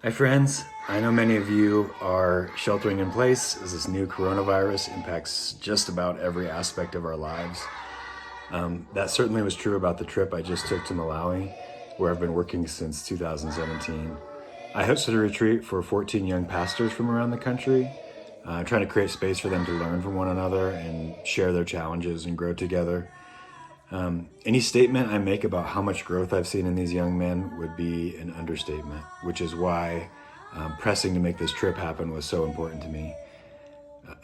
Hi friends, I know many of you are sheltering in place as this new coronavirus impacts just about every aspect of our lives. That certainly was true about the trip I just took to Malawi, where I've been working since 2017. I hosted a retreat for 14 young pastors from around the country, trying to create space for them to learn from one another and share their challenges and grow together. Any statement I make about how much growth I've seen in these young men would be an understatement, which is why pressing to make this trip happen was so important to me.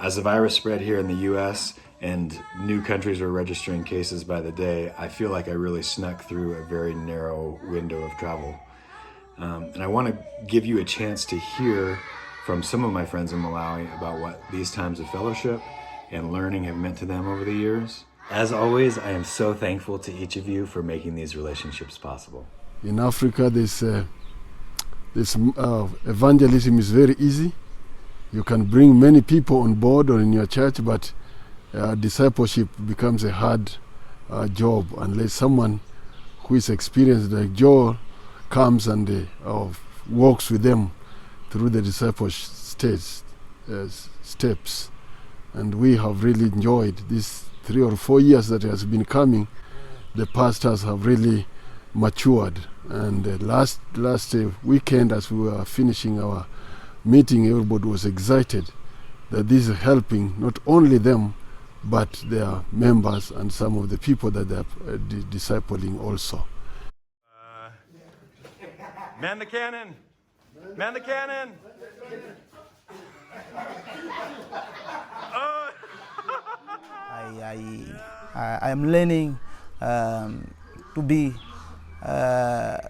As the virus spread here in the US and new countries were registering cases by the day, I feel like I really snuck through a very narrow window of travel. And I want to give you a chance to hear from some of my friends in Malawi about what these times of fellowship and learning have meant to them over the years. As always, I am so thankful to each of you for making these relationships possible. In Africa, this evangelism is very easy. You can bring many people on board or in your church, but discipleship becomes a hard job unless someone who is experienced like Joel comes and walks with them through the discipleship steps. And we have really enjoyed these 3 or 4 years that has been coming. The pastors have really matured. And last weekend, as we were finishing our meeting, everybody was excited that this is helping not only them, but their members and some of the people that they're discipling also. Man the cannon! Man the cannon! I am learning to be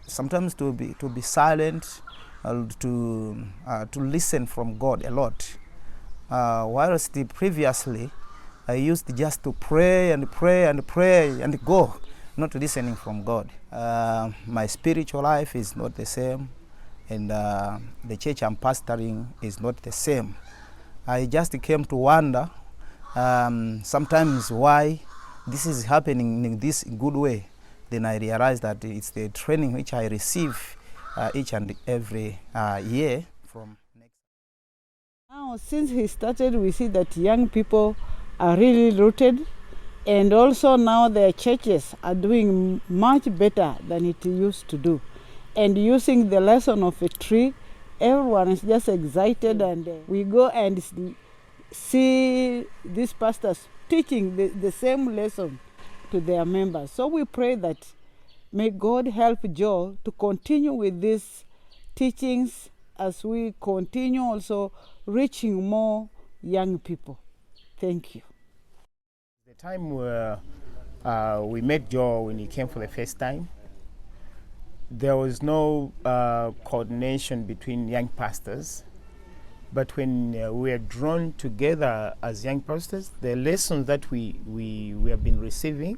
sometimes to be silent, to listen from God a lot. Whilst previously I used just to pray and pray and pray and go, not listening from God. My spiritual life is not the same, and the church I'm pastoring is not the same. I just came to wonder sometimes why this is happening in this good way. Then I realized that it's the training which I receive each and every year from next. Now, since he started, we see that young people are really rooted, and also now their churches are doing much better than it used to do. And using the lesson of a tree, everyone is just excited, and we go and see these pastors teaching the same lesson to their members. So we pray that may God help Joe to continue with these teachings as we continue also reaching more young people. Thank you. The time where we met Joe when he came for the first time, there was no coordination between young pastors. But when we are drawn together as young pastors, the lessons that we have been receiving,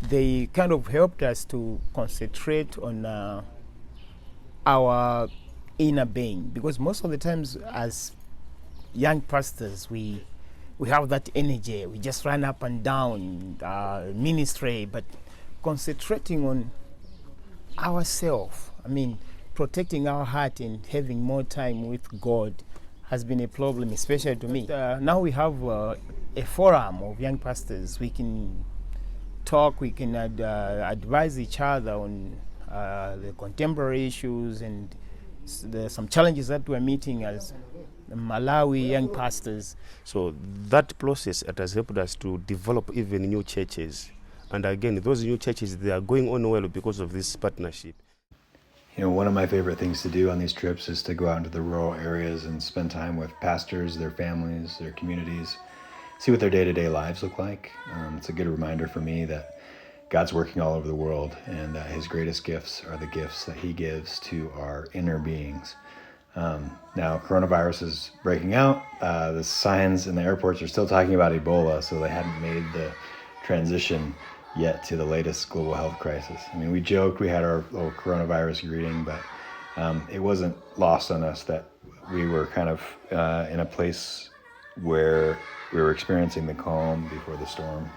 they kind of helped us to concentrate on our inner being. Because most of the times as young pastors, we have that energy. We just run up and down ministry, but concentrating on ourselves, protecting our heart and having more time with God has been a problem, especially to me. Now we have a forum of young pastors. We can talk, we can advise each other on the contemporary issues and some challenges that we're meeting as Malawi young pastors. So that process, it has helped us to develop even new churches. And again, those new churches, they are going on well because of this partnership. You know, one of my favorite things to do on these trips is to go out into the rural areas and spend time with pastors, their families, their communities, see what their day-to-day lives look like. It's a good reminder for me that God's working all over the world, and that his greatest gifts are the gifts that he gives to our inner beings. Now, coronavirus is breaking out. The signs in the airports are still talking about Ebola, so they hadn't made the transition yet to the latest global health crisis. We joked, we had our little coronavirus greeting, but it wasn't lost on us that we were kind of in a place where we were experiencing the calm before the storm.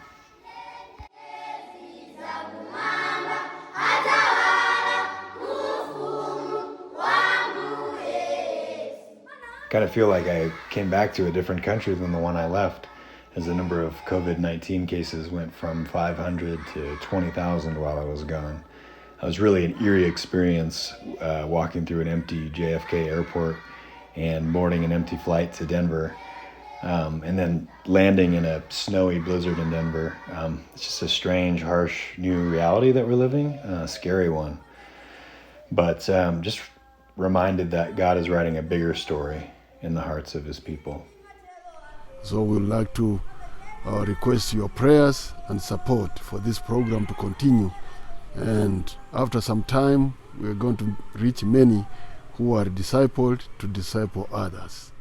kind of feel like I came back to a different country than the one I left, as the number of COVID-19 cases went from 500 to 20,000 while I was gone. It was really an eerie experience walking through an empty JFK airport and boarding an empty flight to Denver, and then landing in a snowy blizzard in Denver. It's just a strange, harsh new reality that we're living, a scary one. But just reminded that God is writing a bigger story in the hearts of his people. So we would like to request your prayers and support for this program to continue. And after some time, we are going to reach many who are discipled to disciple others.